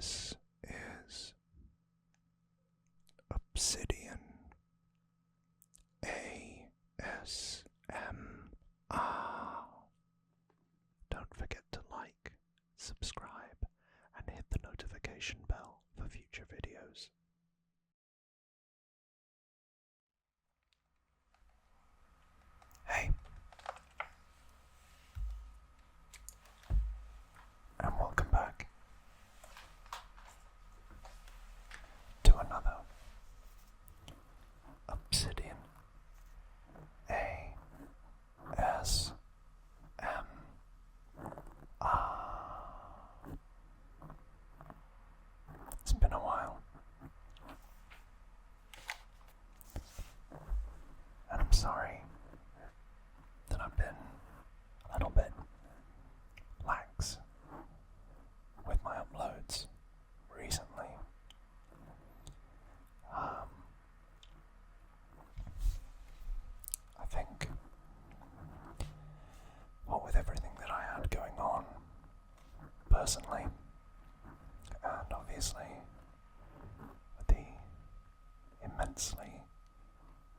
This is Obsidian ASMR. Don't forget to like, subscribe, and hit the notification bell for future videos. Hey, and welcome back to another Obsidian ASMR. It's been a while, and I'm sorry that I've been a little bit lax with my uploads recently. I think what with everything that I had going on personally, and obviously with the immensely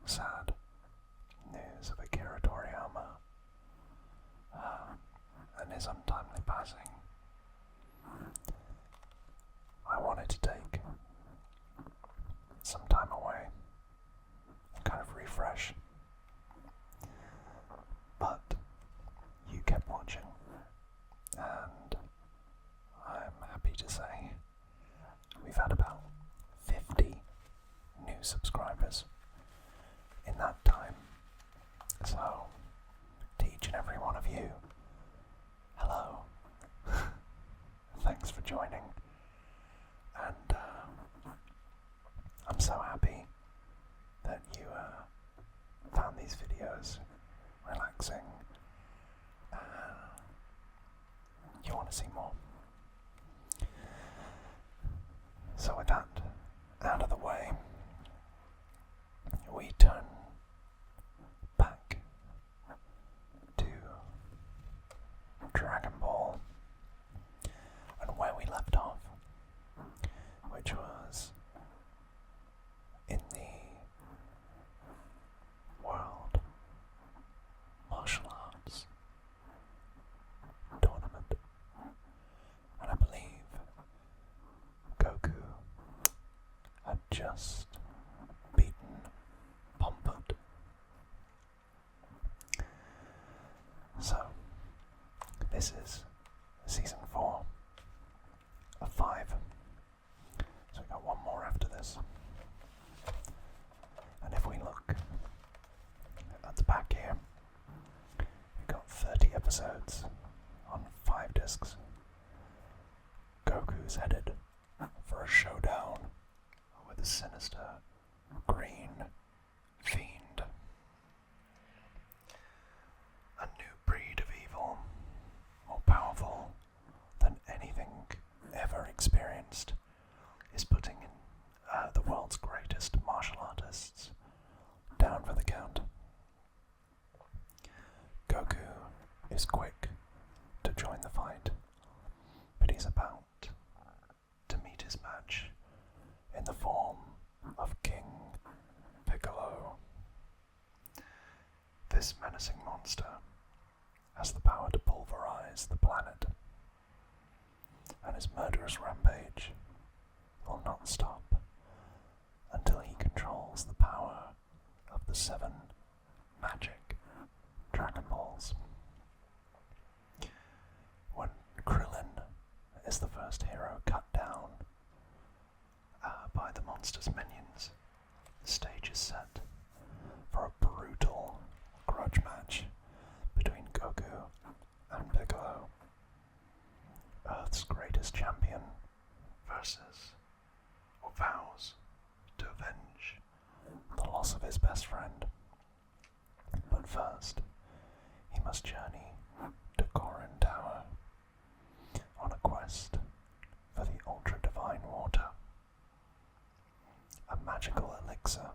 sad news of Akira Toriyama and his untimely passing, I wanted to take some time away and kind of refresh. But you kept watching, and I'm happy to say we've had about 50 new subscribers in that time. So, to each and every one of you, hello. Thanks for joining. And I'm so happy that you found these videos relaxing. You want to see more. So with that out of the way, we turn back to Dragon Ball and where we left off, which was in the World Martial Arts Tournament. And I believe Goku had just beaten Pomput. So, this is season 4 of 5. So we got one more after this. And if we look at the back here, we've got 30 episodes on 5 discs. Goku's headed for a showdown with a sinister green fiend. A new breed of evil, more powerful than anything ever experienced, is putting the world's greatest martial artists down for the count. Goku is quick to join the fight, but he's about to meet his match in the form of King Piccolo. This menacing monster has the power to pulverize the planet, and his murderous rampage will not stop until he controls the power of the 7 magic Dragon Balls. When Krillin is the first hero cut down by the monster's minions, the stage is set for a brutal grudge match between Goku and Piccolo. Earth's greatest champion versus, or vows to avenge, the loss of his best friend. But first, he must journey to Korin Tower on a quest for the ultra-divine water, a magical elixir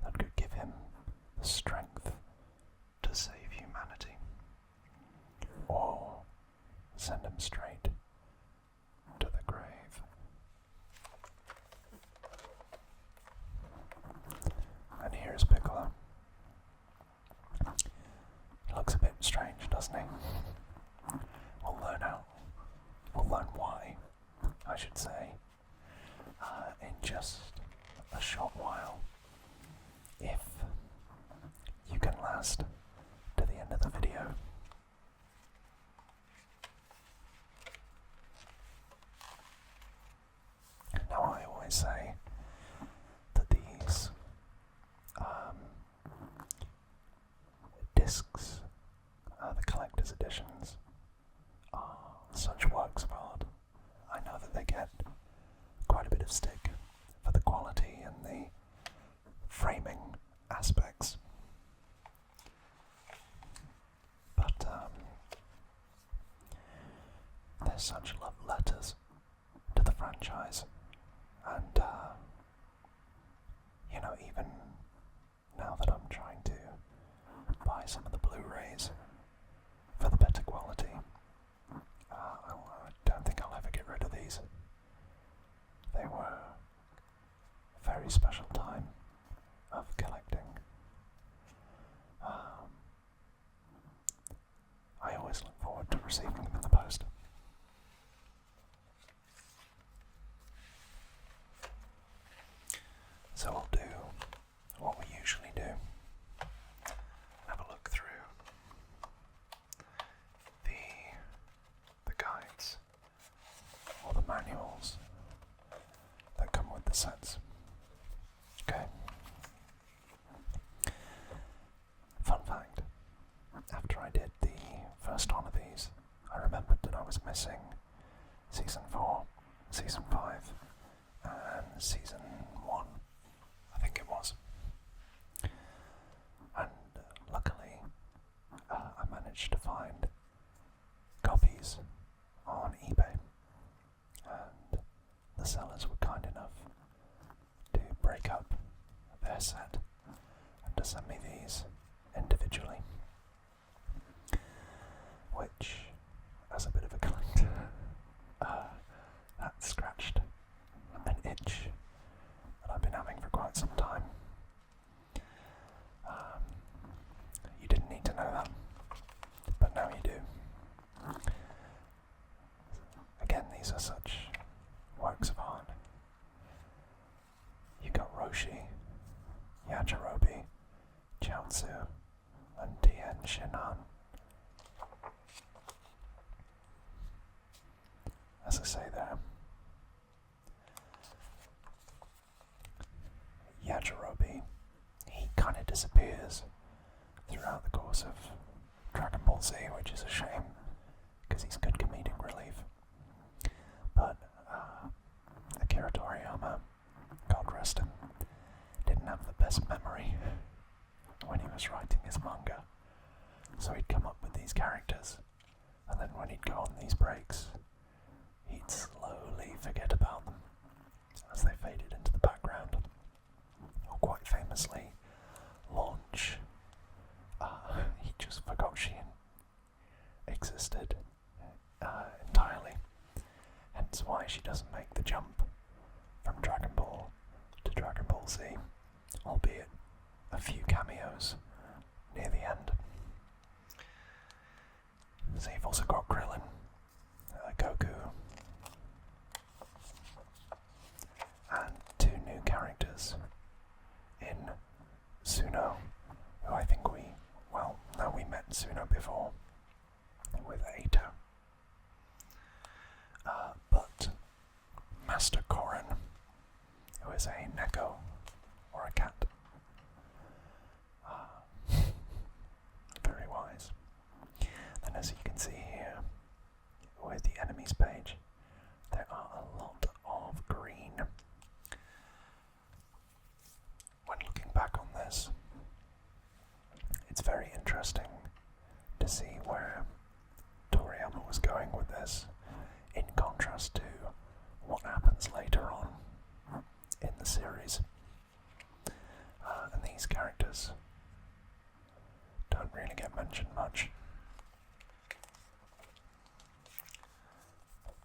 that could give him the strength to save humanity, or send him straight to the grave. we'll learn why, I should say, in just a short while. If you can last to the end of the video. Now I always say that these discs, the collector's editions, are such works of art. I know that they get quite a bit of stick for the quality and the framing aspects, but they're such love letters to the franchise, and even now that I'm trying to buy some of the Blu-rays for the better quality, I don't think I'll ever get rid of these. They were a very special time of collecting. I always look forward to receiving them in the post. So we'll do what we usually do. Have a look through the guides or the manuals that come with the sets. Okay. Fun fact, after I did the first one of these, I remembered that I was missing Season 4, Season 5, and Season 1, I think it was. And luckily, I managed to find copies on eBay, and the sellers were kind enough to break up their set and to send me these individually, which, as a bit of a collector, that scratched an itch that I've been having for quite some time. You didn't need to know that, but now you do. Again, these are such works of art. You got Roshi, Yajirobe, Chiaotzu, and Tien Shinhan. As I say there, Yajirobe, he kind of disappears throughout the course of Dragon Ball Z, which is a shame, because he's good comedic relief. But Akira Toriyama, God rest him, didn't have the best memory when he was writing his manga, so he'd come up with these characters, and then when he'd go on these breaks, he'd slowly forget about them as they faded into the background. Or quite famously, Launch, he just forgot she existed entirely, hence why she doesn't make the jump from Dragon Ball to Dragon Ball Z, albeit a few cameos near the end. So you've also got Krillin, Goku, and two new characters in Suno, who I think we met Suno before with Eito. But Master Korin, who is a Neko, or a cat. Very wise. Then as you can see here, with the enemies page, there are a lot of green. When looking back on this, it's very interesting to see where Toriyama was going with this, in contrast to what happens later on in the series. And these characters don't really get mentioned much.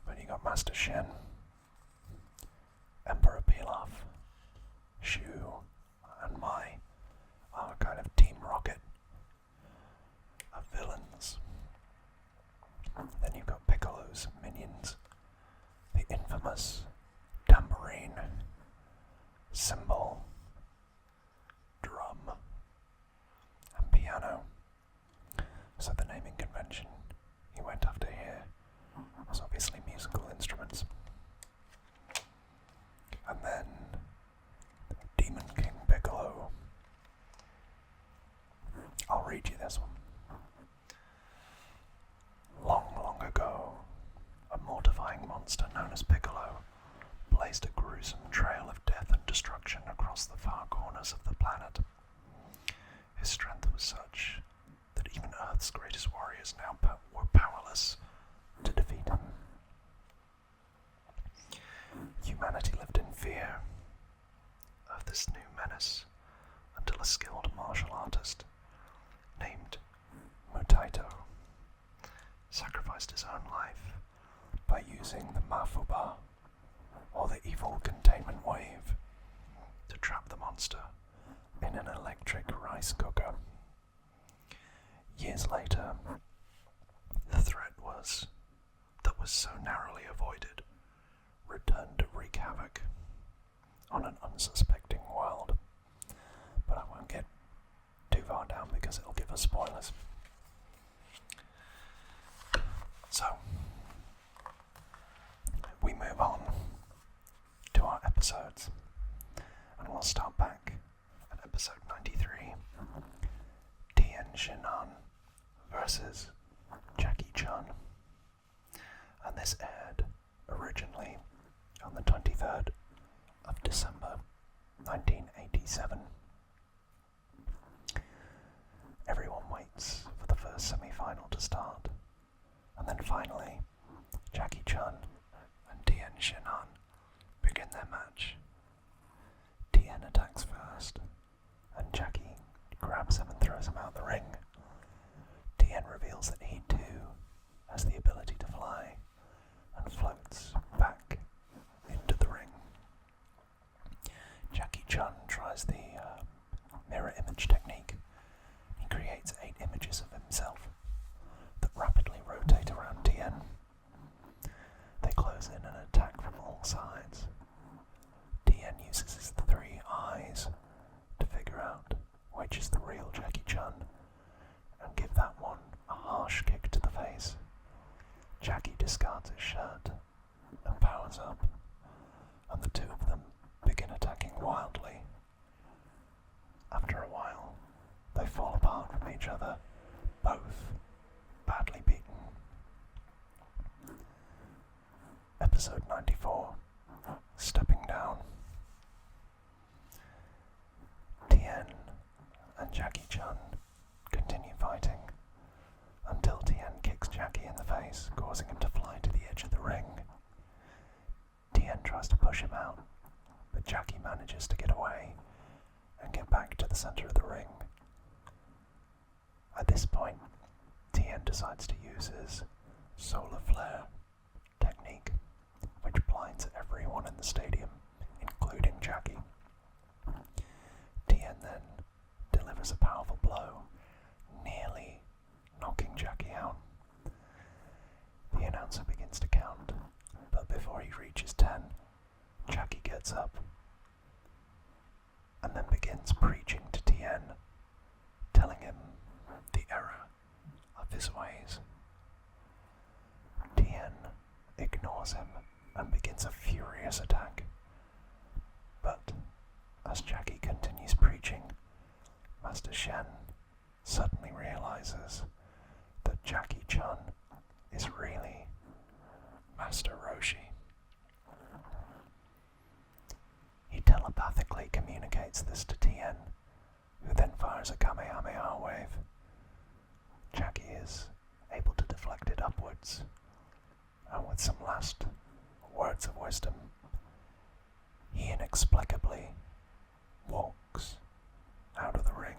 But you got Master Shen, Emperor Pilaf, Shu, and Mai are kind of Team Rocket of villains. chorus, tambourine, cymbal, drum, and piano. So the naming convention he went after here was obviously musical instruments. And then Demon King Piccolo. I'll read you this one. Long, long ago, a mortifying monster known as Piccolo blazed a gruesome trail of death and destruction across the far corners of the planet. His strength was such that even Earth's greatest warriors now were powerless to defeat him. Humanity lived in fear of this new menace until a skilled martial artist named Mutaito sacrificed his own life by using the Mafuba, or the evil containment wave, to trap the monster in an electric rice cooker. Years later, the threat that was so narrowly avoided returned to wreak havoc on an unsuspecting world. But I won't get too far down because it'll give us spoilers. So, we move on to our episodes, and we'll start back at episode 93, Tien Shinhan versus Jackie Chun, and this aired originally on the 23rd of December 1987. Everyone waits for the first semi-final to start, and then finally, Jackie Chun and Tien Shinhan begin their match. Tien attacks first, and Jackie grabs him and throws him out the ring. Tien reveals that he too has the ability to fly and floats back into the ring. Jackie Chun tries the mirror image technique. He creates 8 images of himself that rapidly rotate around Tien. They close in and attack from all sides. Tien uses his 3 eyes to figure out which is the real Jackie Chun and give that one a harsh kick to the face. Jackie discards his shirt and powers up, and the two of them begin attacking wildly. After a while, they fall apart from each other, both badly beaten. Episode 94, Stepping Down. Tien and Jackie Chun continue fighting until Tien kicks Jackie in the face, causing him to fly to the edge of the ring. Tien tries to push him out, but Jackie manages to get away and get back to the center of the ring. At this point, Tien decides to use his solar flare technique, which blinds everyone in the stadium, including Jackie. Tien then delivers a powerful blow, nearly knocking Jackie out. The announcer begins to count, but before he reaches 10, Jackie gets up and then begins preaching to Tien, telling him the error of his ways. Tien ignores him and begins a furious attack. But as Jackie continues preaching, Master Shen suddenly realizes that Jackie Chun is really Master Roshi. He telepathically communicates this to Tien, who then fires a Kamehameha wave. Jackie is able to deflect it upwards, and with some last words of wisdom, he inexplicably walks out of the ring.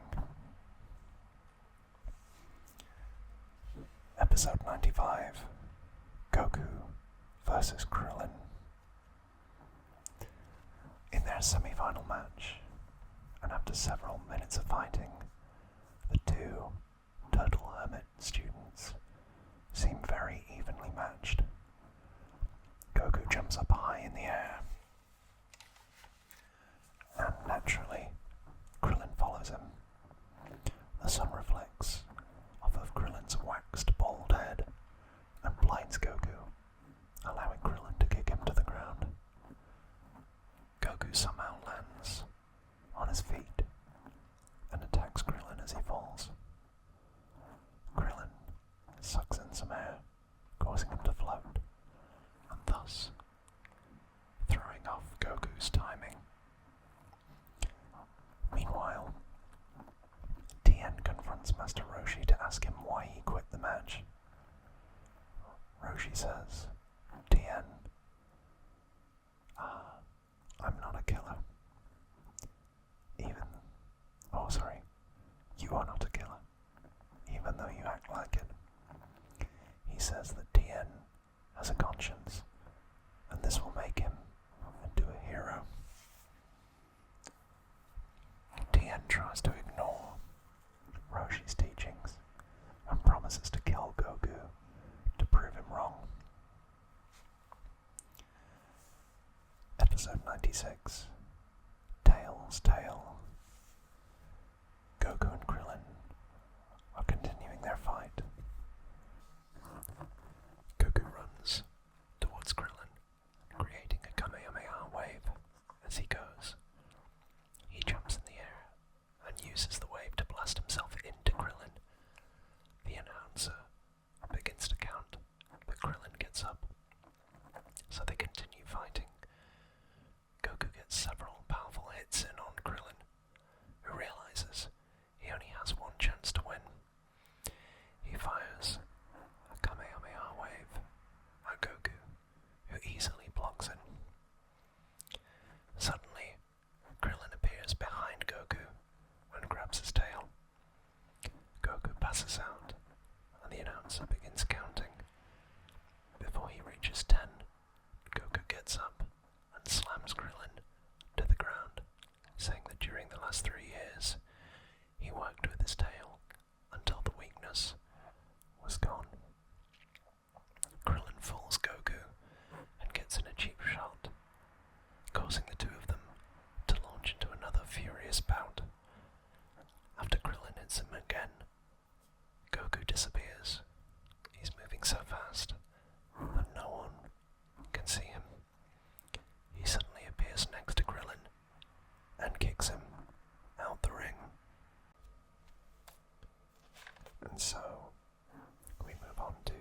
Episode 95, Goku versus Krillin. In their semi-final match, and after several minutes of fighting, the two Turtle Hermit students seem very evenly matched. Goku jumps up high in causing him to float, and thus throwing off Goku's timing. Meanwhile, Tien confronts Master Roshi to ask him why he quit the match. Roshi says, "Tien, I'm not a killer. You are not a killer, even though you act like it." He says that Tien has a conscience, and this will make him into a hero. Tien tries to ignore Roshi's teachings and promises to kill Goku to prove him wrong. Episode 96, Tails' Tale. Goku and Krillin are continuing their fight. Goku runs towards Krillin, creating a Kamehameha wave as he goes. He jumps in the air and uses the wave to blast himself into Krillin. The announcer begins to count, but Krillin gets up, so they continue fighting. Goku gets several powerful hits in on Krillin, who realizes he only has one chance to win. He fires a Kamehameha wave at Goku, who easily blocks it. Suddenly, Krillin appears behind Goku and grabs his tail. Goku passes out, and the announcer begins counting. Before he reaches 10, Goku gets up and slams Krillin to the ground, saying that during the last 3 years, he worked with his tail until the weakness was gone. Krillin fools Goku and gets in a cheap shot, causing the two of them to launch into another furious bout. After Krillin hits him again, Goku disappears. He's moving so fast that no one can see him. He suddenly appears next to Krillin and kicks him out the ring. And so, we move on to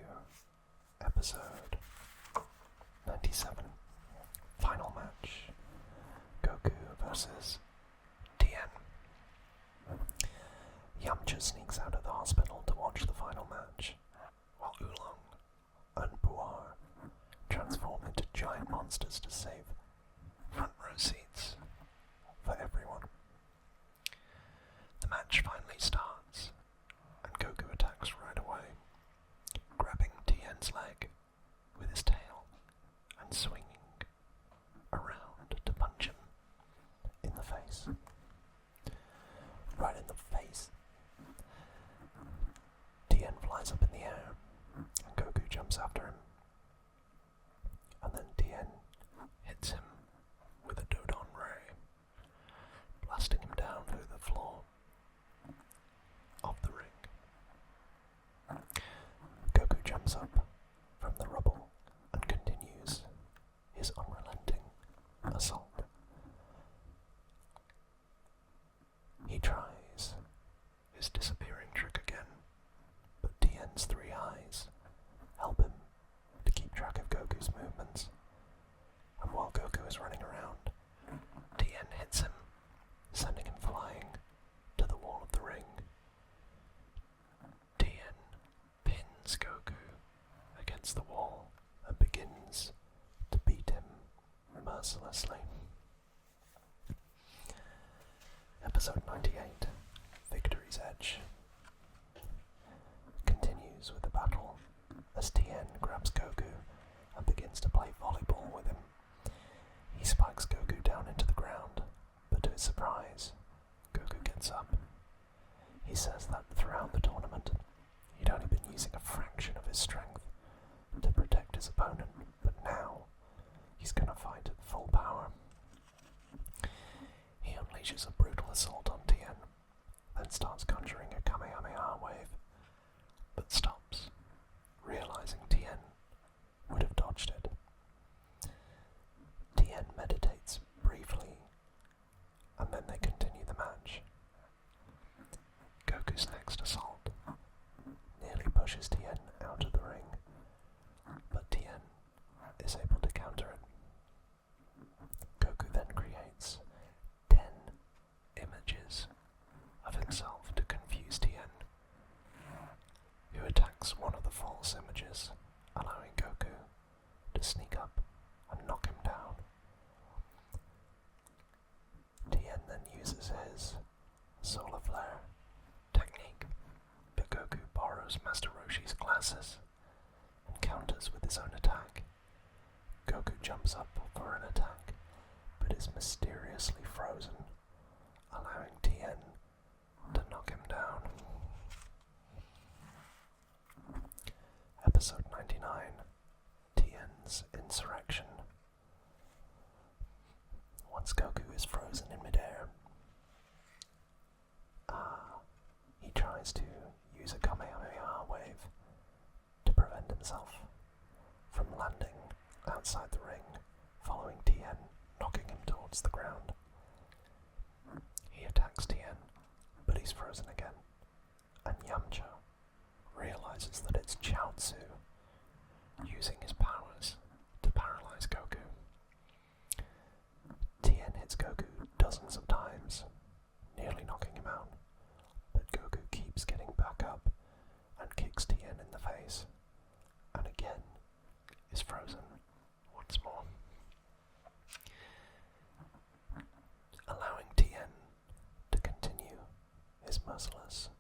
episode 97, final match, Goku versus Tien. Yamcha sneaks out of the hospital to watch the final match, while Oolong and Puar transform into giant monsters to save front row seats for everyone. The match finally starts, and Goku attacks right away, grabbing Tien's leg with his tail and swinging around to punch him in the face. Right in the face. Tien flies up in the air, and Goku jumps after him. And then Tien hits him with a Dodon Ray, blasting him down through the floor of the ring. Goku jumps up from the rubble and continues his unrelenting assault. He tries his disappearing trick again, but Tien's 3 eyes help him to keep track of Goku's movements. And while Goku is running around, Tien hits him, sending him flying to the wall of the ring. Tien pins Goku against the wall and begins to beat him mercilessly. Episode 98, Victory's Edge, continues with the battle as Tien grabs Goku and begins to play volleyball with him. He spikes Goku down into the ground, but to his surprise, Goku gets up. He says that throughout the tournament, he'd only been using a fraction of his strength to protect his opponent, but now he's gonna fight at full power. He unleashes a brutal assault on Tien, then starts conjuring a Kamehameha wave, but stops, realizing Tien would have dodged it. Tien meditates briefly, and then they continue the match. Goku's next assault nearly pushes Tien out of the ring, Tien's insurrection. Once Goku is frozen in midair, he tries to use a Kamehameha wave to prevent himself from landing outside the ring, following Tien, knocking him towards the ground. He attacks Tien, but he's frozen again, and Yamcha realizes that it's Chaozu using his powers to paralyze Goku. Tien hits Goku dozens of times, nearly knocking him out, but Goku keeps getting back up and kicks Tien in the face, and again is frozen once more, allowing Tien to continue his merciless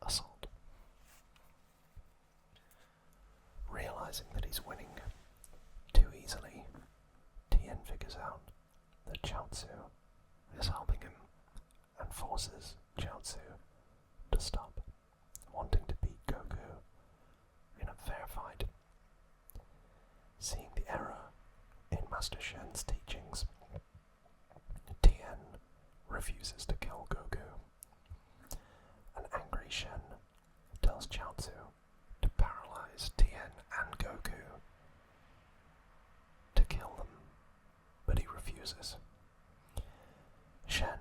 assault. Realizing that he's winning too easily, Tien figures out that Chaozu is helping him and forces Chaozu to stop, wanting to beat Goku in a fair fight. Seeing the error in Master Shen's teachings, Tien refuses to kill Goku. An angry Shen tells Chaozu to paralyze Tien and Goku to kill them, but he refuses. Shen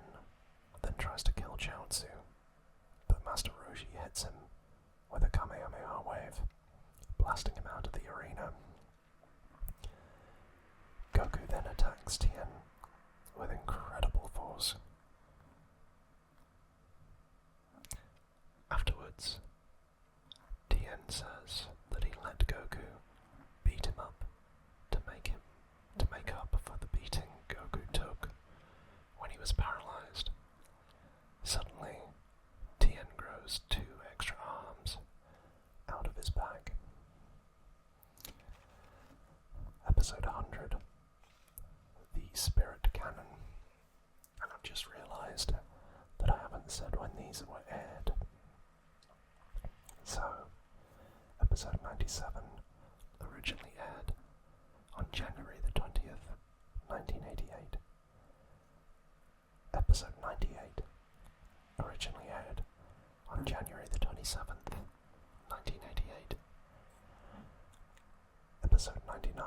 then tries to kill Chaozu, but Master Roshi hits him with a Kamehameha wave, blasting him out of the arena. Goku then attacks Tien with incredible force. Afterwards, Tien says that he let Goku beat him up to make up for the beating Goku took when he was paralyzed. Suddenly, Tien grows 2 extra arms out of his back. Episode 100, The Spirit Cannon. And I've just realised that I haven't said when these were aired. So, episode 97 originally aired on January the 20th, 1988. Episode 98 originally aired on January the 27th, 1988. Episode 99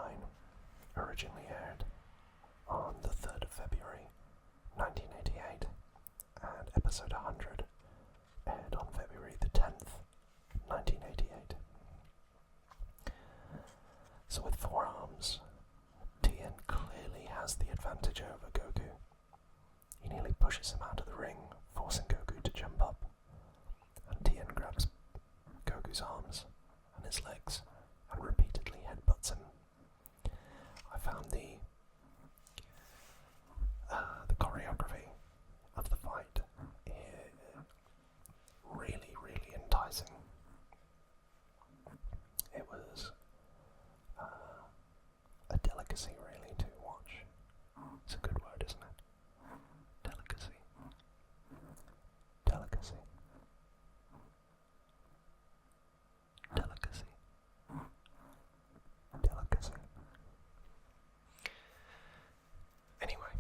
originally aired on the 3rd of February, 1988, and episode 100 aired on February the 10th, 1988. So with 4 arms, Tien clearly has the advantage over Goku. He nearly pushes him out of the ring, forcing Goku to jump up, and Tien grabs Goku's arms and his legs and repeatedly headbutts him. I found the choreography of the fight really, really enticing. It was a delicacy, really, to watch. It's a good word, isn't it? Delicacy. Delicacy. Delicacy. Delicacy. Anyway,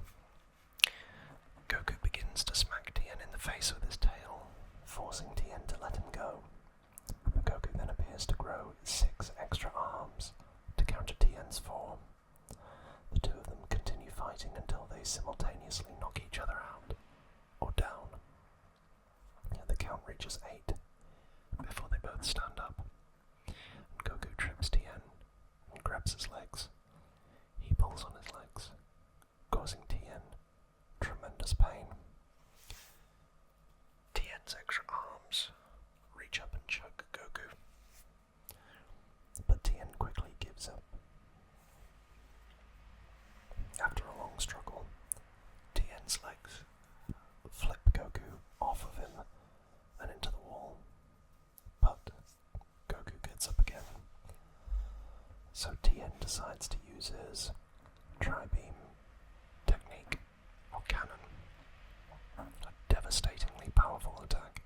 Goku begins to smack Tien in the face with his tail, forcing Tien to let him go. Goku then appears to grow 6 extra arms to counter Tien's 4. The 2 of them continue fighting until they simultaneously knock each other out, or down. The count reaches 8 before they both stand up. And Goku trips Tien and grabs his legs. He pulls on his legs, causing Tien tremendous pain. Tien's extra arms reach up and choke Goku, but Tien quickly gives up. After a long struggle, Tien's legs flip Goku off of him and into the wall, but Goku gets up again. So Tien decides to use his tri-beam technique, or cannon, a devastatingly powerful attack.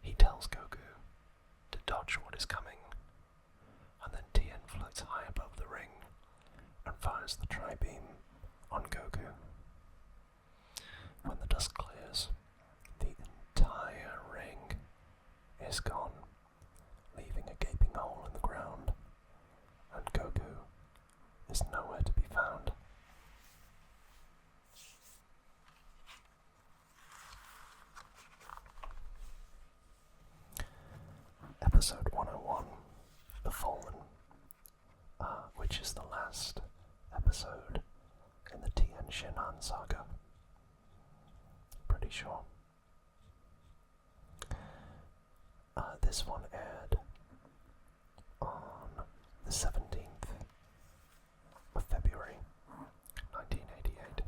He tells Goku to dodge what is coming, and then Tien floats high above episode in the Tien Shinhan saga. Pretty sure. This one aired on the 17th of February 1988.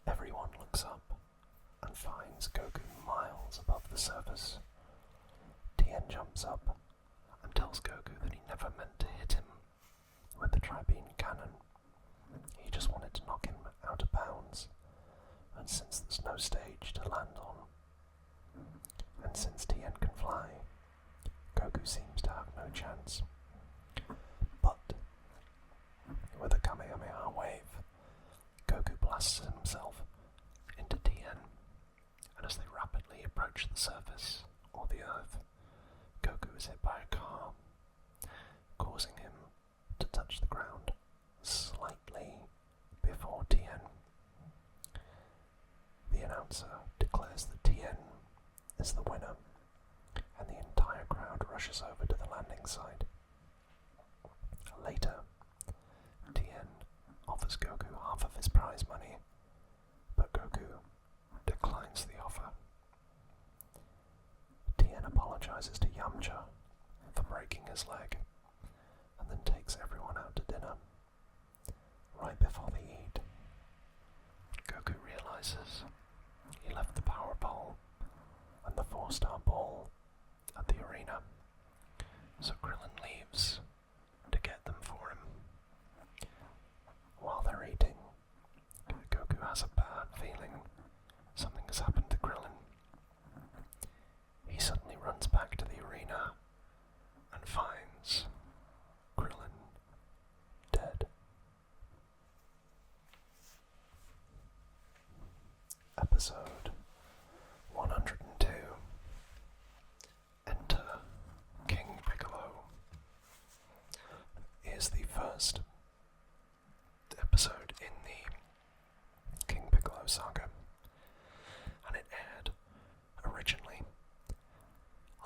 Everyone looks up and finds Goku miles above the surface. Tien jumps up and tells Goku that he never meant to hit him with the tri-beam cannon. He just wanted to knock him out of bounds, and since there's no stage to land on, and since Tien can fly, Goku seems to have no chance. But with a Kamehameha wave, Goku blasts himself into Tien, and as they rapidly approach the surface, or the earth, Goku is hit by a car, causing him to touch the ground slightly before Tien. The announcer declares that Tien is the winner, and the entire crowd rushes over to the landing site. Later, Tien offers Goku half of his prize money, but Goku declines the offer. Tien apologizes to Yamcha for breaking his leg, and then takes everyone out to dinner. Right before they eat, Goku realizes he left the power pole and the 4-star ball at the arena, so Krillin leaves to get them for him. While they're eating, Goku has a bad feeling something has happened to Krillin. He suddenly runs back to the arena and finds Krillin dead. Episode 102. Enter King Piccolo is the first episode in the King Piccolo saga, and it aired originally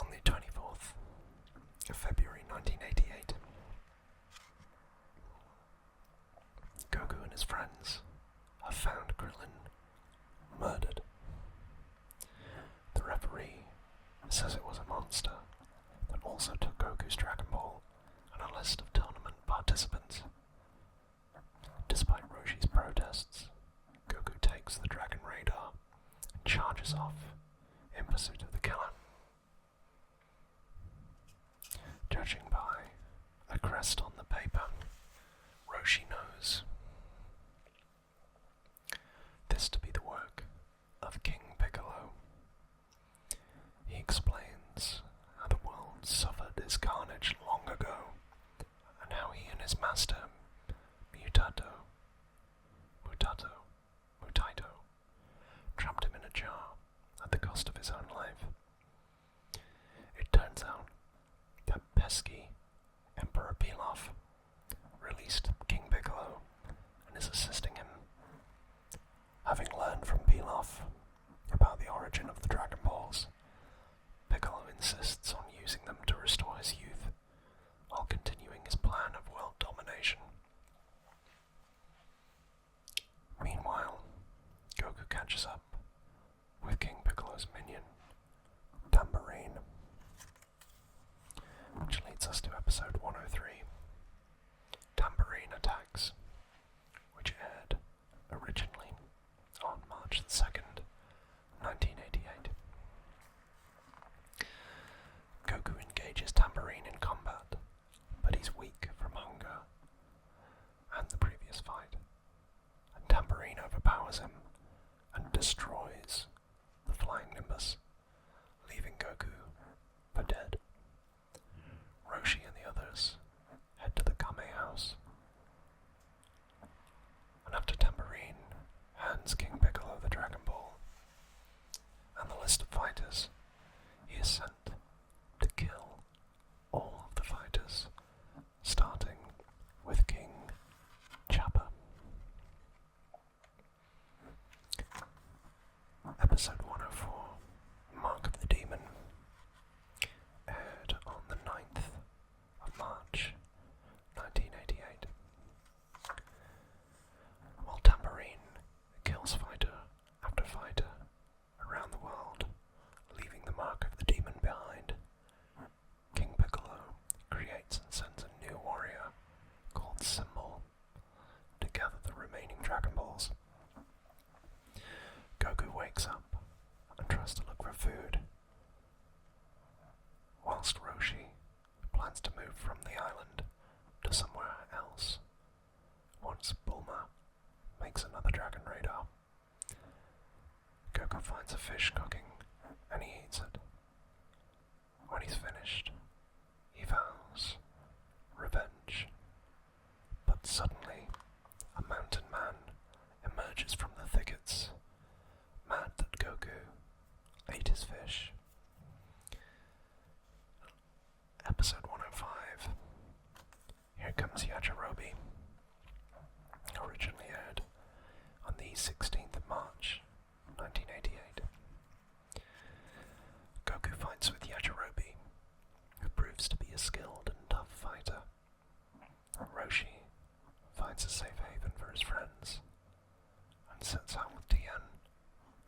on the 24th of February 1988. Goku and his friends have found Krillin murdered. The referee says it was a monster that also took Goku's Dragon Ball and a list of tournament participants. Despite Roshi's protests, Goku takes the Dragon Radar and charges off in pursuit of the killer. Judging by a crest on the paper, Roshi knows this to be the work of King Piccolo. He explains how the world suffered his carnage long ago, and how he and his master, Mutaito, trapped him in a jar at the cost of his own life. It turns out that pesky Emperor Pilaf released King Piccolo and is assisting him. Having learned from Pilaf about the origin of the Dragon Balls, Piccolo insists on using them to restore his youth, while continuing his plan of world domination. Meanwhile, Goku catches up with King Piccolo's minion, Tambourine, which leads us to episode 103, Tambourine Attacks, which aired originally on March 2nd, 1988. Goku engages Tambourine in combat, but he's weak from hunger and the previous fight, and Tambourine overpowers him and destroys the flying Nimbus, leaving Goku for dead. Roshi and the others food, whilst Roshi plans to move from the island to somewhere else once Bulma makes another dragon radar. Goku finds a fish cooking and he eats it. When he's finished, he vows revenge. But suddenly, a mountain man emerges from the thickets, mad that Goku ate his fish. Episode 105. Here Comes Yajirobe. Originally aired on the 16th of March, 1988. Goku fights with Yajirobe, who proves to be a skilled and tough fighter. Roshi finds a safe haven for his friends and sets out with Tien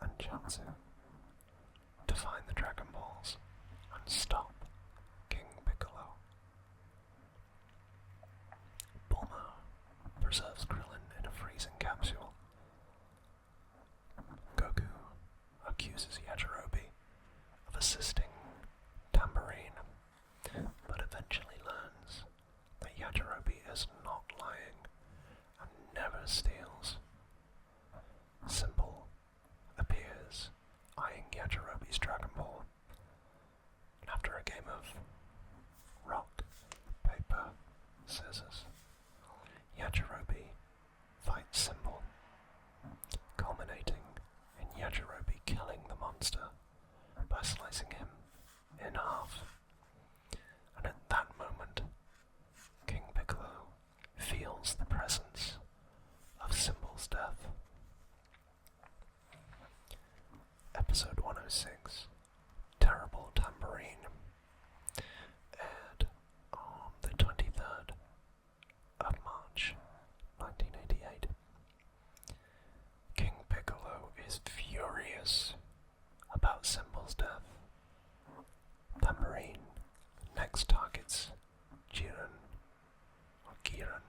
and Chaozu to find the Dragon Balls and stop King Piccolo. Bulma preserves Krillin in a freezing capsule. Goku accuses Yajirobe of assisting Tambourine, but eventually learns that Yajirobe is not lying and never steals. Symbol appears, eyeing Yajirobe's Dragon Ball. After a game of rock, paper, scissors, Yajirobe fights Symbol, culminating in Yajirobe killing the monster by slicing him in half. And at that moment, King Piccolo feels the presence of Symbol's death. Episode 106, Terrible Tambourine, aired on the 23rd of March, 1988. King Piccolo is furious about Symbol's death. Tambourine next targets Jiren, or Giren,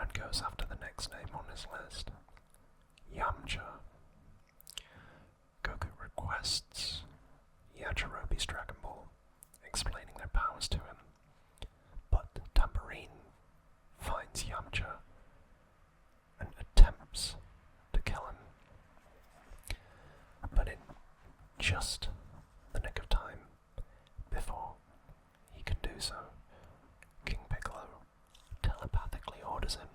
and goes after the next name on his list, Yamcha. Goku requests Yajirobe's Dragon Ball, explaining their powers to him, but Tambourine finds Yamcha and attempts to kill him, but in just the nick of time before he can do so, King Piccolo telepathically orders him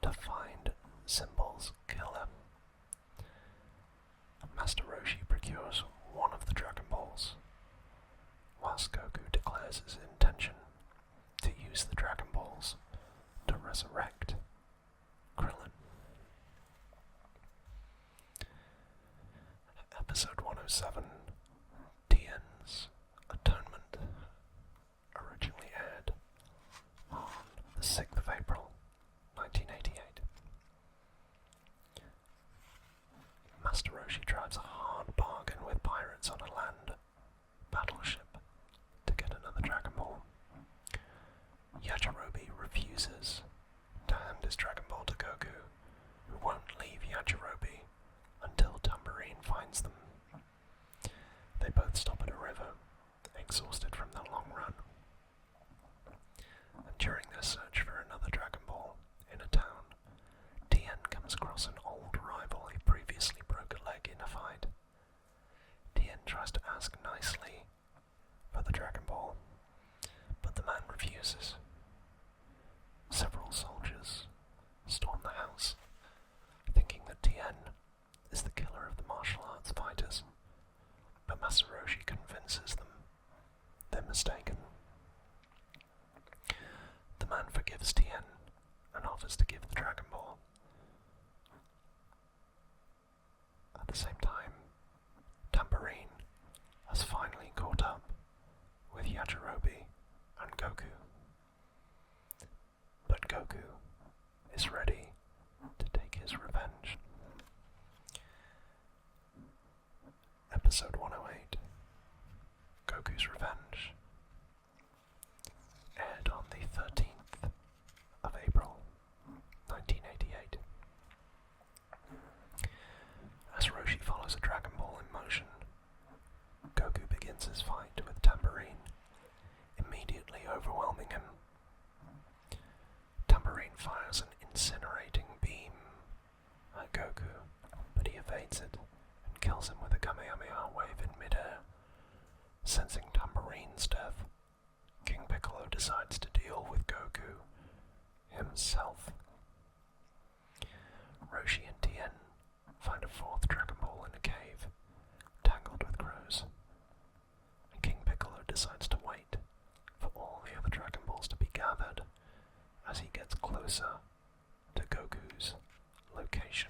to find Symbol's killer. Master Roshi procures one of the Dragon Balls, whilst Goku declares his intention to use the Dragon Balls to resurrect Krillin. Episode 107, Tien's Atonement, originally aired on the 6th of April, 1988. Master Roshi drives a hard bargain with pirates on a land battleship to get another Dragon Ball. Yajirobe refuses to hand his Dragon Ball to Goku, who won't leave Yajirobe until Tambourine finds them. They both stop at a river, exhausted from their long run. And during their search for another Dragon Ball in a town, Tien comes across an old rival he previously broke a leg in a fight. Tien tries to ask nicely for the Dragon Ball, but the man refuses. Several soldiers storm the house, thinking that Tien is the killer of the martial arts fighters, but Master Roshi convinces them they're mistaken. The man forgives Tien and offers to give the Dragon Ball. At the same time, Tambourine has finally caught up with Yajirobe and Goku. But Goku is ready to take his revenge. Episode 108, Goku's Revenge, aired on the 13th of April, 1988. fires an incinerating beam at Goku, but he evades it and kills him with a Kamehameha wave in midair. Sensing Tamburine's death, King Piccolo decides to deal with Goku himself. Roshi and Tien find a fourth Dragon Ball in a cave, tangled with crows, and King Piccolo decides to wait for all the other Dragon Balls to be gathered as he gets closer to Goku's location.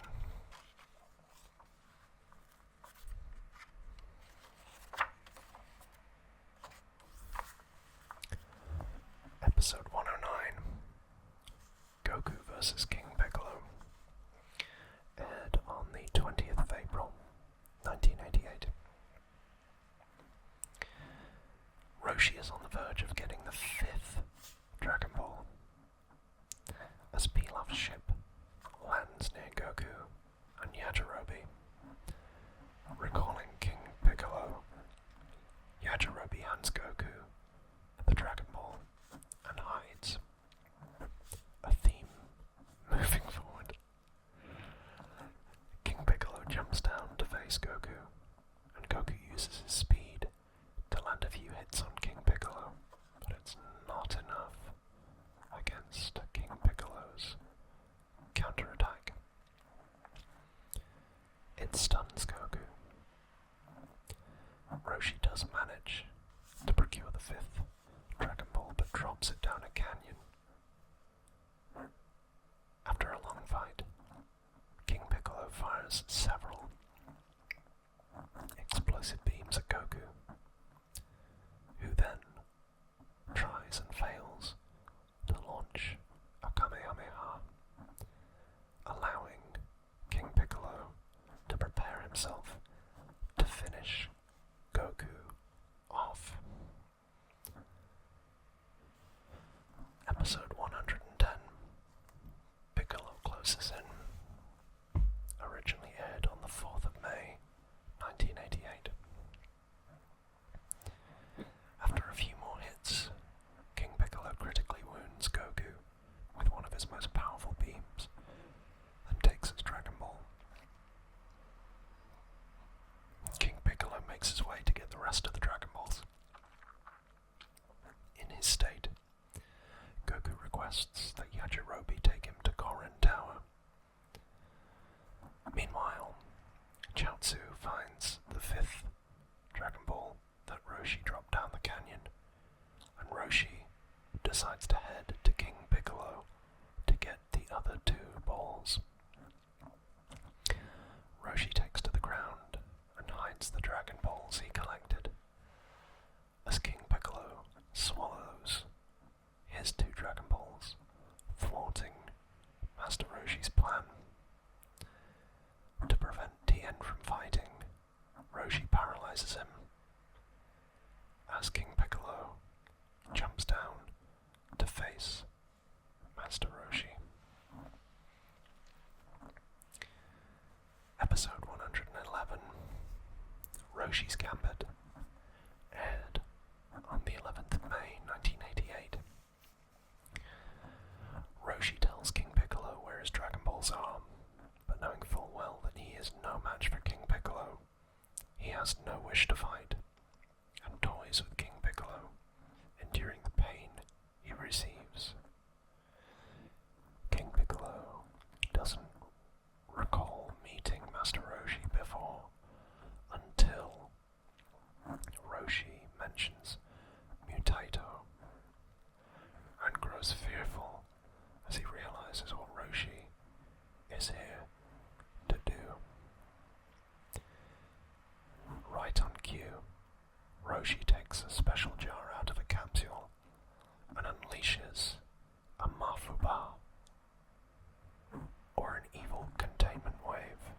Episode 109, Goku vs. King Piccolo, aired on the 20th of April, 1988. Roshi is on the verge of getting the 5th Dragon Ball as Pilaf's ship lands near Goku and Yajirobe. Recalling King Piccolo, Yajirobe hands Goku the Dragon Ball and hides. A theme moving forward. King Piccolo jumps down to face Goku, and Goku uses his speed to land a few hits on King Piccolo, but it's not enough against King Piccolo's counterattack. It stuns Goku. Roshi does manage to procure the 5th Dragon Ball, but drops it down a canyon. After a long fight, King Piccolo fires several explosive beams at Goku, who then tries and fails to launch a Kamehameha, allowing King Piccolo to prepare himself to finish Goku off. Episode 110, Piccolo Closes In, originally aired on the 4th of May, 1988. After a few more hits, King Piccolo critically wounds Goku with one of his most powerful beams, then takes his Dragon Ball. King Piccolo makes his way to get the rest of the Dragon Balls. In his state, Goku requests that Yajirobe take him to Korin Tower. Meanwhile, Chaozu finds the 5th Dragon Ball that Roshi dropped down the canyon, and Roshi decides to head to King Piccolo to get the other 2 balls. Roshi takes to the ground and hides the Dragon Balls he collected, as King Piccolo swallows his 2 Dragon Balls, thwarting Master Roshi's plan. To prevent Tien from fighting, Roshi paralyzes him, as King Piccolo jumps down to face Master Roshi. Episode 111, Roshi's Gambit, aired on the 11th of May, 1988. Roshi tells King Piccolo where his Dragon Balls are, but knowing full well that he is no match for King Piccolo, he has no wish to fight, and toys with King Piccolo, enduring the pain he receives. King Piccolo doesn't recall meeting Master Roshi before, until Roshi mentions Mutaito, and grows fearful as he realizes what Roshi is here to do. Right on cue, Roshi takes a special jar out of a capsule and unleashes a Mafuba, or an evil containment wave.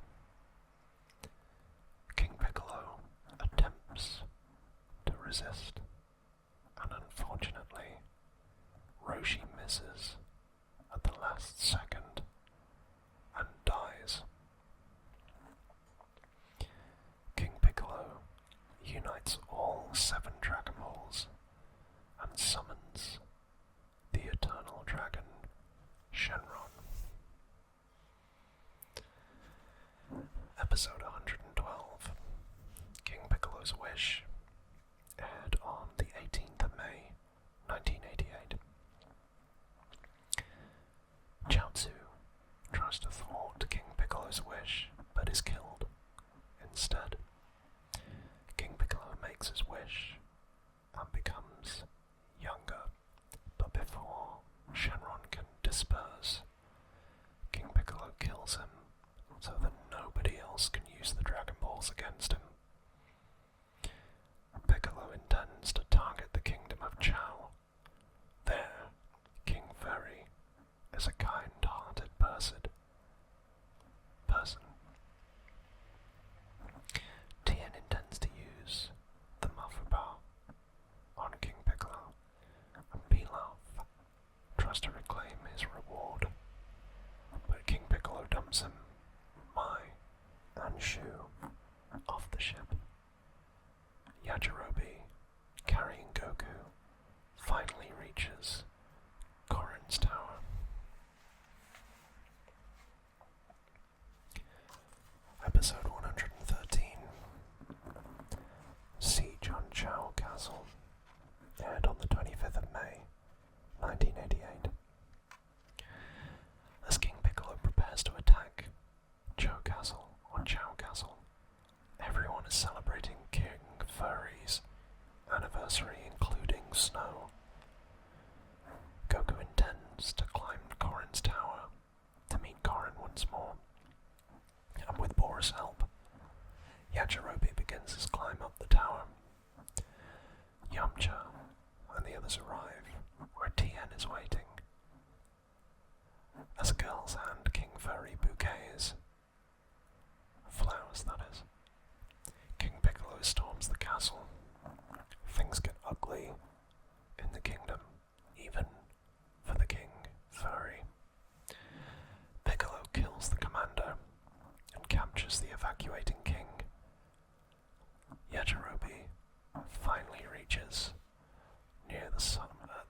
King Piccolo attempts to resist, and unfortunately, Roshi misses at the last second and dies. King Piccolo unites all 7 Dragon Balls and summons the Eternal Dragon Shenron. Piccolo's Wish aired on the 18th of May, 1988. Chaozu tries to thwart King Piccolo's wish, but is killed instead. King Piccolo makes his wish and becomes younger, but before Shenron can disperse, King Piccolo kills him so that nobody else can use the Dragon Balls against him. Piccolo intends to target the kingdom of Chao. There, King Fairy is a kind-hearted person. Tien intends to use the Mafuba on King Piccolo, and Pilaf tries to reclaim his reward, but King Piccolo dumps him, Mai, and Shu off the ship. Yajirobe, carrying Goku, finally reaches Korin's tower. Episode 113, Siege on Chao Castle, aired on the 25th of May, 1988. As King Piccolo prepares to attack Chao Castle, everyone is celebrating King Furry's anniversary, including Snow. Goku intends to climb Korin's tower to meet Korin once more, and with Boris' help, Yajirobe begins his climb up the tower. Yamcha and the others arrive where Tien is waiting. As a girl's hand, King Furry bouquets, flowers that is. King Piccolo storms the castle. Things get ugly in the kingdom, even for the King Furry. Piccolo kills the commander and captures the evacuating king. Yajirobe finally reaches near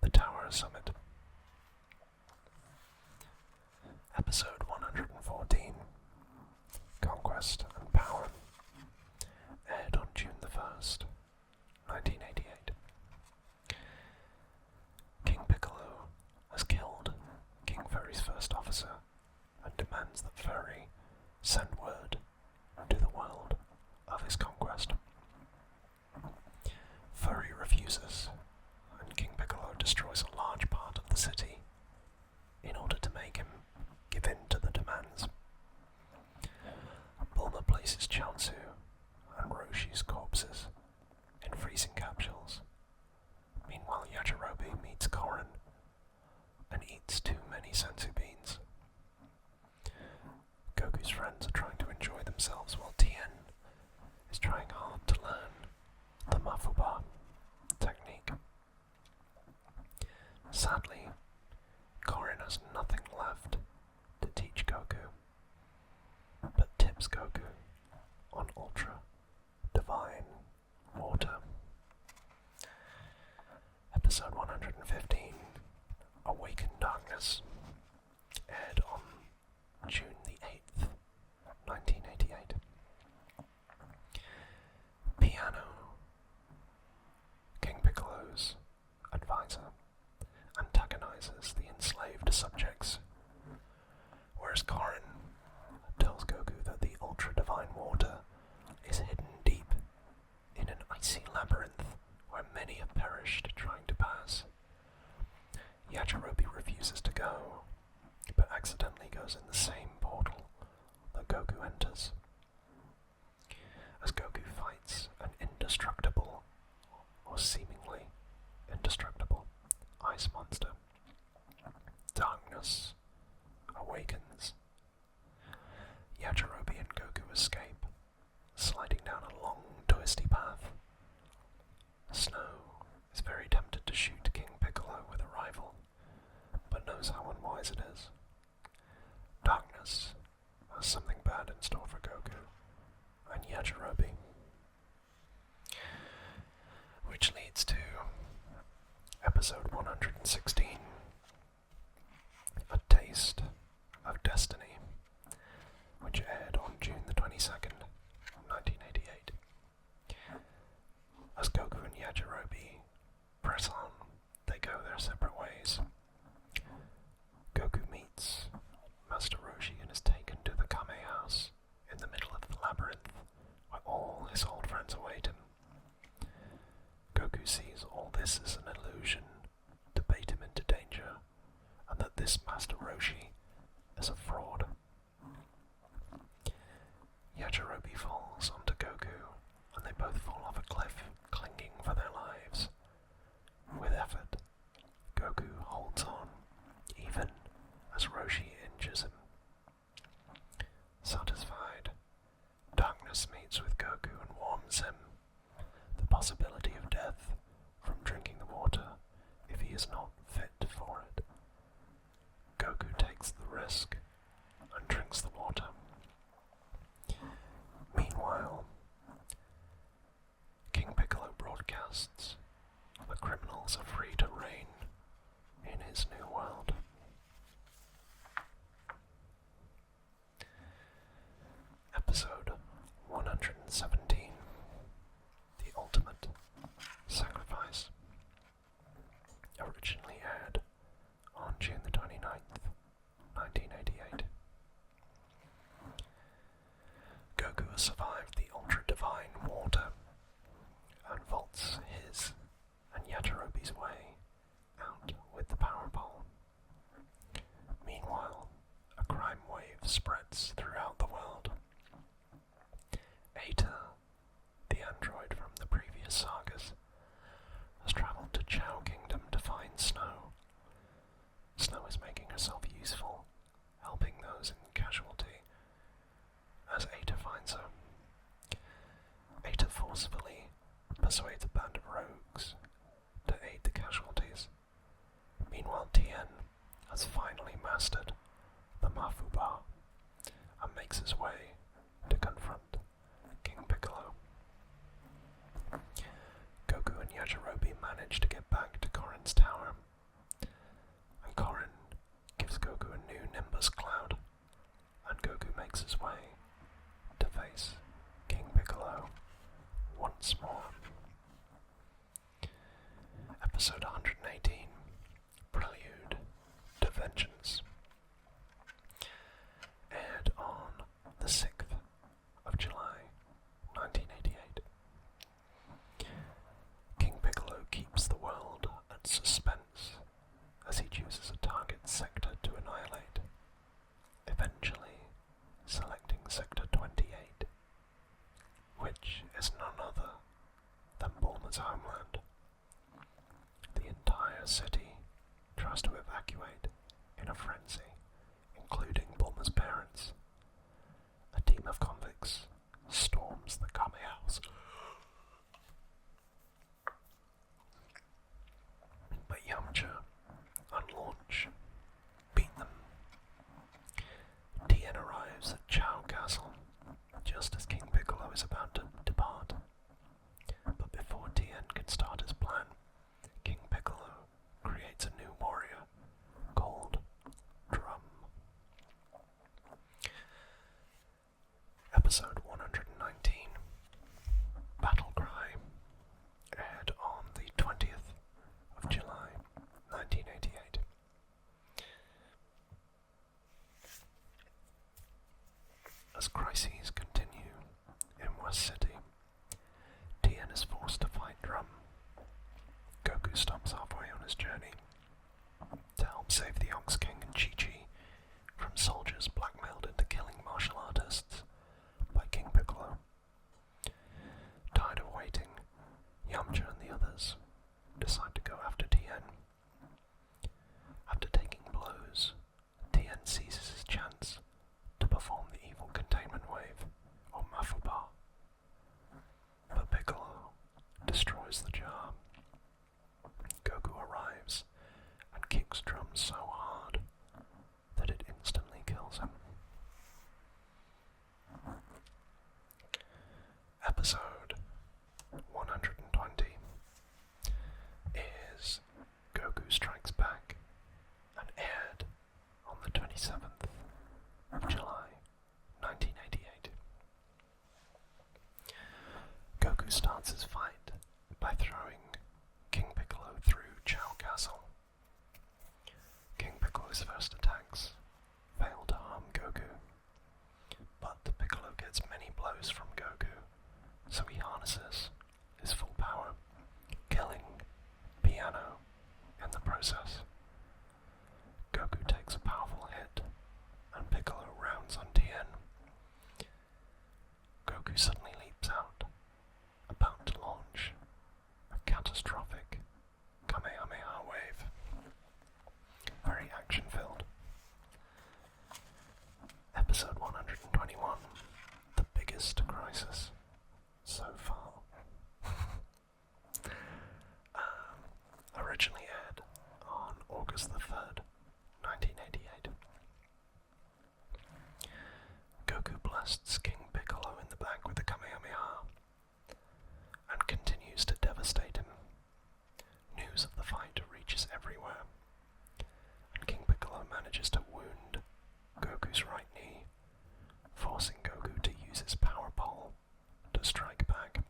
the tower summit. Episode 114, Conquest and Power, aired on June the 1st, 1988. King Piccolo has killed King Furry's first officer and demands that Furry send word to the world of his conquest. Furry refuses, and King Piccolo destroys a large part of the city in order to make him give in to the demands. Bulma places Chaozu and Roshi's corpses in freezing capsules. Meanwhile, Yajirobe meets Korin and eats too many senzu beans. Goku's friends are trying to enjoy themselves while Tien is trying hard to learn the Mafuba technique. Sadly, Korin has nothing left to teach Goku, but tips Goku on Ultra Divine Water. Episode 115, Awaken Darkness, aired on June the 8th, 1988. Piano, King Piccolo's advisor, antagonizes the enslaved subjects, whereas Korin tells Goku that the ultra-divine water is hidden deep in an icy labyrinth where many have perished trying to pass. Yajirobe refuses to go, but accidentally goes in the same portal that Goku enters. As Goku fights an indestructible, or seemingly indestructible, ice monster, darkness awakens. Yajirobe and Goku escape, sliding down a long, twisty path. Snow is very tempted to shoot King Piccolo with a rifle, but knows how unwise it is. Darkness has something bad in store for Goku and Yajirobe, which leads to episode 116, A Taste of Destiny, which aired on June the 22nd, 1988. Yajirobe press on. They go their separate ways. Goku meets Master Roshi and is taken to the Kame house in the middle of the labyrinth, where all his old friends await him. Goku sees all this as an illusion to bait him into danger, and that this Master Roshi is a fraud. Yajirobe falls onto Goku, and they both fall off a cliff, clinging for their lives. With effort, Goku holds on, even as Roshi injures him. Satisfied, darkness meets with Goku and warns him. The possibility of death from drinking the water if he is not fit for it. Goku takes the risk and drinks the water. Meanwhile, King Piccolo broadcasts the criminals are free to reign in his new world. Episode 117, The Ultimate Sacrifice. Originally aired on June the 29th, 1988. Goku has survived the ultra-divine water and vaults his and Yajirobe's way out with the power pole. Meanwhile, a crime wave spreads throughout the world. Eta, the android from the previous sagas, has travelled to Chao Kingdom to find Snow. Snow is making herself useful, helping those in casualty, as Eta finds her. Eta forcefully persuades a band of rogues to aid the casualties. Meanwhile, Tien has finally mastered the Mafuba and makes his way to confront King Piccolo. Goku and Yajirobe manage to get back to Korin's tower, and Korin gives Goku a new Nimbus cloud, and Goku makes his way to face King Piccolo once more. Episode 118, Prelude to Vengeance. Aired on the 6th of July, 1988. King Piccolo keeps the world at suspense as he chooses a target sector to annihilate, eventually selecting Sector 28, which is none other than Bulma's homeland. The entire city tries to evacuate in a frenzy, including Bulma's parents. A team of convicts storms the Kame house, but Yamcha and Launch beat them. Tien arrives at Chao Castle just as King Piccolo is about to depart. But before Tien can start his plan, King Piccolo creates a new warrior called Drum. Episode 119, Battle Cry, aired on the 20th of July, 1988. As crises continue in West City, Tien is forced to fight Drum. Goku stops halfway on his journey to help save the Ox King and Chi-Chi from soldiers blackmailed into killing martial artists by King Piccolo. Tired of waiting, Yamcha and the others decide to go after Tien. After taking blows, Tien seizes his chance to perform the evil containment wave, or Mafuba. But Piccolo destroys the jar. Goku arrives and kicks Drum so hard that it instantly kills him. Episode 120 is Goku Strikes Back and aired on the 27th of July, 1988. Goku starts his fight by throwing process. Goku takes a powerful hit, and Piccolo rounds on Tien. Goku suddenly leaps out, about to launch a catastrophic Kamehameha wave. Very action-filled. Episode 121, the biggest crisis so far. Originally aired on August the 3rd, 1988. Goku blasts King Piccolo in the back with the Kamehameha and continues to devastate him. News of the fight reaches everywhere, and King Piccolo manages to wound Goku's right knee, forcing Goku to use his power pole to strike back.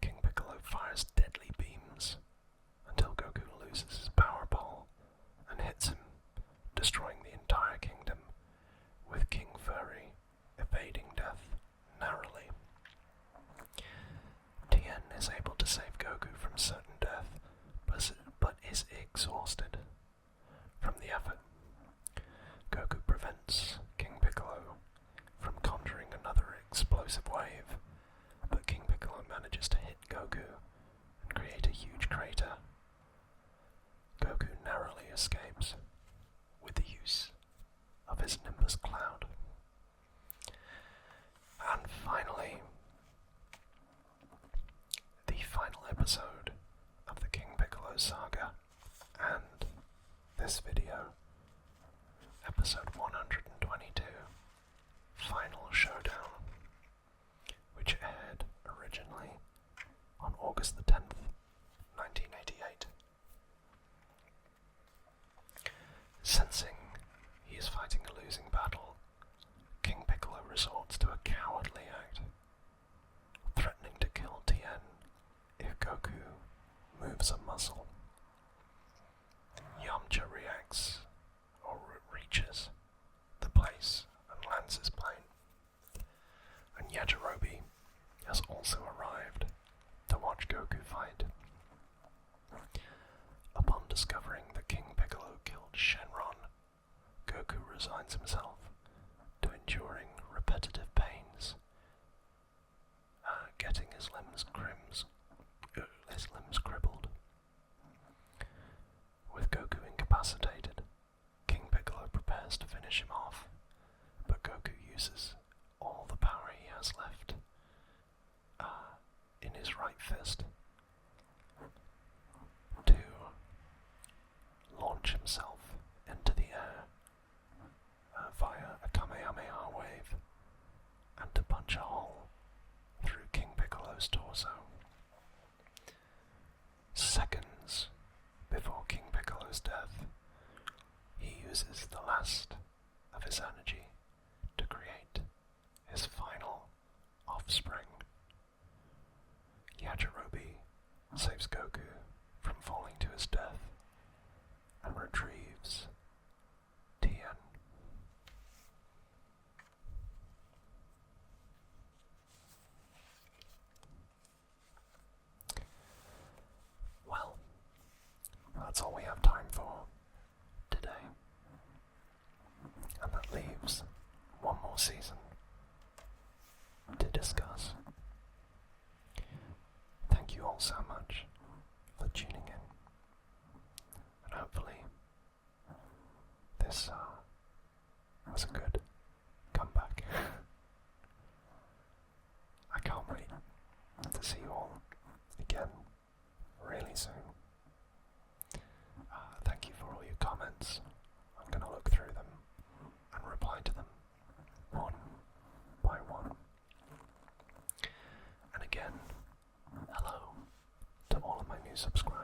King Piccolo fires deadly beams until Goku loses his power pole and hits him, destroying the entire kingdom, with King Furry evading death narrowly. Tien is able to save Goku from certain death, but is exhausted from the effort. Goku prevents King Piccolo from conjuring another explosive wave, but King Piccolo manages to hit Goku and create a huge crater. Goku narrowly escapes with the use of his Nimbus Cloud. And finally, the final episode of the King Piccolo saga, and this video, episode 122, Final Showdown, which aired originally on August the 10th, 1988. Sensing he is fighting a losing battle, King Piccolo resorts to a cowardly act, threatening to kill Tien if Goku moves a muscle. Yamcha reacts, or reaches, the place and lands his plane, and Yajirobe has also arrived to watch Goku fight. Upon discovering that King Piccolo killed Shenron, Goku resigns himself to enduring repetitive pains, getting his limbs crippled. With Goku incapacitated, King Piccolo prepares to finish him off, but Goku uses all the power he has left in his right fist to launch himself into the air via a Kamehameha wave and to punch a hole through King Piccolo's torso. Seconds before King Piccolo's death, he uses the last of his energy to create his final offspring. Yajirobe saves Goku from falling to his death and retrieves Tien. Well, that's all we have time for today. And that leaves one more season to discuss. Thank you all so much for tuning in. And hopefully this was a good comeback. I can't wait to see you all again really soon. Thank you for all your comments. I'm going to look through them and reply to them one by one. And again, hello to all of my new subscribers.